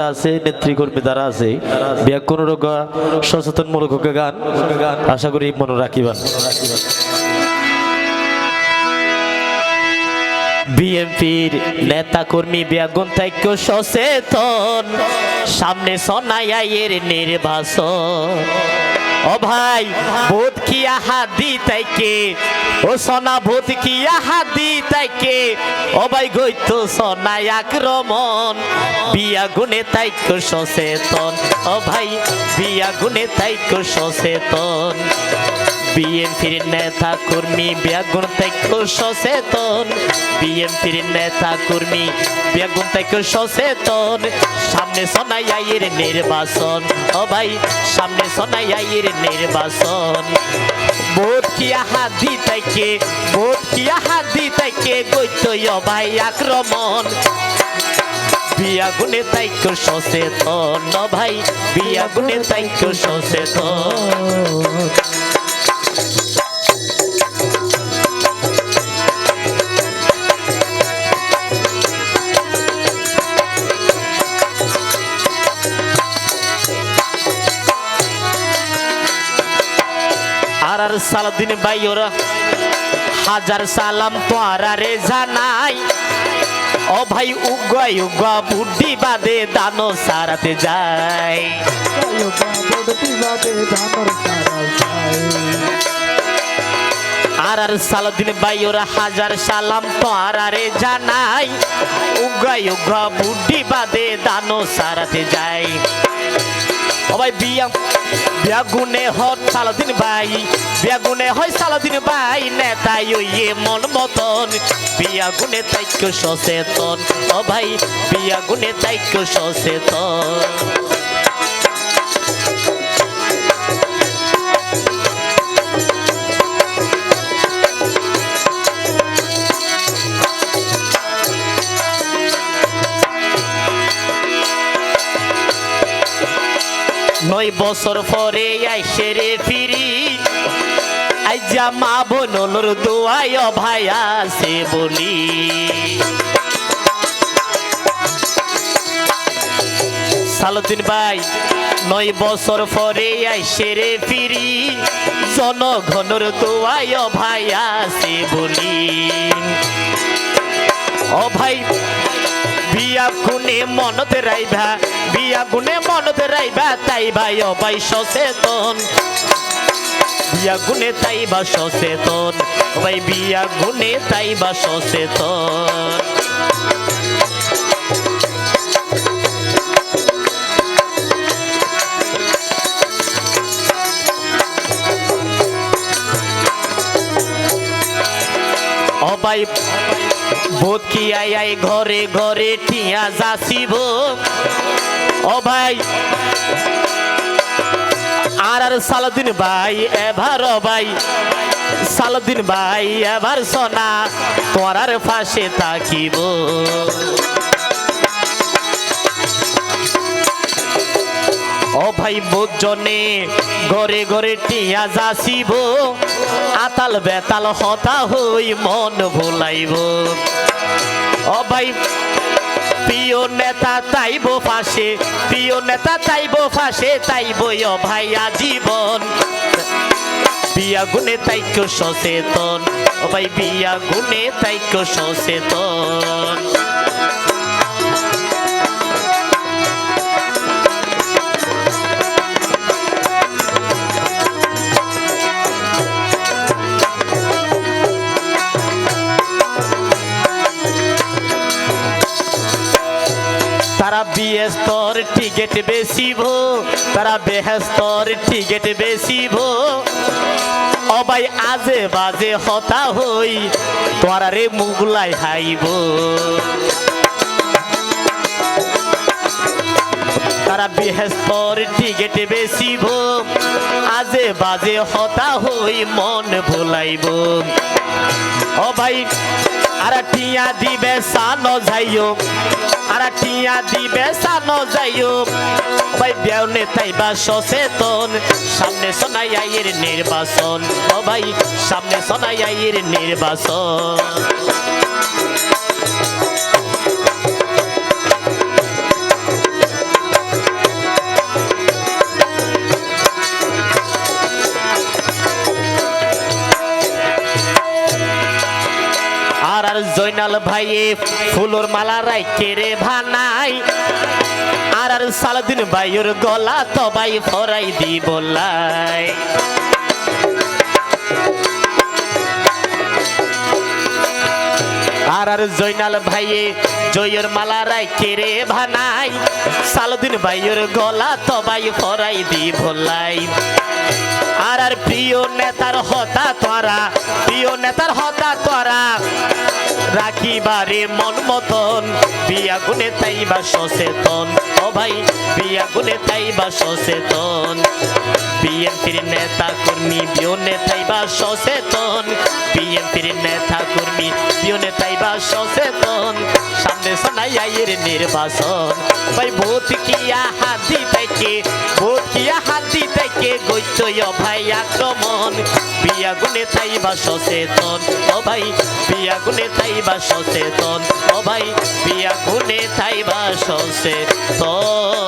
আছে নেতৃকর্মী যারা আছে ব্যাকরণ সচেতনমূলক গান আশা করি মনে রাখিবেন। বিএনপির নেতা কর্মী ব্যাগুন থেকে সচেতন, সামনে সনাইয়ের নির্বাচন। ও ভাই ভোট কি হাদি তাইকে, ও সোনা ভোট কি হাদি তাইকে, ও ভাই গইতো সোনাই আক্রমণ। বিয়া গুনে তাইকে সচেতন, ও ভাই বিয়া গুনে তাইকে সচেতন। বিএনপির নেতা কর্মী ব্যাগুন থেকে সচেতন, বিএনপির নেতা কর্মী ব্যাগুন থেকে সচেতন। সামনে সোনাইয়ের নির্বাচন, ও ভাই সামনে সোনাইয়ের নির্বাচন। ভোট কি হাদি থেকে, ভোট কি হাদি থেকে গইতো ভাই আক্রমণ। বিয়া গুনে তাইকে সচেতন, ও ভাই বিয়া গুনে তাইকে সচেতন। আর সালাউদ্দিন ভাই ওরা হাজার সালাম তোরা রে জানাই। ও ভাই উগা উগা বুদ্ধি বাদে দানো সারাতে যায়। আর সালাউদ্দিন ভাই ওরা হাজার সালাম তোরা রে জানাই। উগা উগা বুদ্ধি বাদে দানো সারাতে যায়। ও ভাই ব্যাগুনে হট সালাউদ্দিন ভাই, ব্যাগুনে হয় সালাউদ্দিন ভাই নেতাই ওইয়ে মন মতন। বিয়াগুনে তাইকে সচেতন, ও ভাই বিয়াগুনে তাইকে সচেতন। নয় বছর পরে আইসে রে ফিরি, আইজা মা বোনর দোয়ায় ভাই আছে বলি। সালাউদ্দিন ভাই 9 বছর পরে আইসে রে ফিরি, জনগণর দোয়ায় ভাই আছে বলি। ও ভাই বিয়া গুনে মনত রাইবা, বিয়া গুনে মনত রাইবা, তাই ভাই ও ভাই সচেতন। বিয়া গুনে তাইবা সচেতন, ভাই বিয়া গুনে তাইবা সচেতন। ও ভাই ভোট কি আই ঘরে ঘরে টিয়া যাচিব। ও ভাই আর সালাউদ্দিন ভাই এবার, ও ভাই সালাউদ্দিন ভাই এবার সোনা তোরার পাশে থাকিব। ও ভাই ভোট জনে ঘরে ঘরে টিয়া যাচিব, আতাল বেতাল হতা হই মন ভুলাইব। ও ভাই প্রিয় নেতা তাইব ফাঁসে, প্রিয় নেতা তাইব ফাঁসে, তাইব ও ভাই আজীবন। বিয়া গুনে তাইকে সচেতন, ও ভাই বিয়া গুনে তাইকে সচেতন। তারা বিএস্তর টিকেট বেচিব, তারা বেহেস্তর টিকেট বেচিব। ও ভাই আজে বাজে হতা হই তোরা রে মুগলাই হাইব। তারা বেহেস্তর টিকেট বেচিব, আজে বাজে হতা হই মন ভুলাইব। ও ভাই আর টিয়া দিবে সানো যাইও, আর টিয়া দিবে সানো যাইও। ভাই বিয়াগুনে তাইবা সচেতন, সামনে সোনাইয়ের নির্বাচন। ও ভাই সামনে সোনাইয়ের নির্বাচন। জয়নাল ভাইয়ে ফুলোর মালা রাইকে রে ভানাই আর সালাদিন ভাইয়ের গলা তবাই ফরাই দি বলাই আর জয়নাল ভাইয়ে জয়ের মালা রাইকে রে ভানাই সালাদিন ভাইয়ের গলা তবাই ফরাই দি বলাই আর প্রিয় নেতার হতা তোরা প্রিয় নেতার হতা তোরা রাখিবারে মন মতন বিয়া গুনে তাইবা সচেতন ও ভাই বিয়া গুনে তাইবা সচেতন বিএনপির নেতা কর্মী বিও নেতাইবা সচেতন বিএনপির নেতা কর্মী বিও নেতাইবা সচেতন সামনে সানাইয়ের নির্বাচন ভাই ভোট কিয়া হাতি থেকে ভোট কিয়া হাতি থেকে গইতয় ভাই আক্রমণ বিয়া গুনে তাইবা সচেতন ও ভাই বিয়া গুনে তাইবা সচেতন ও ভাই বিয়া গুনে তাইবা সচেতন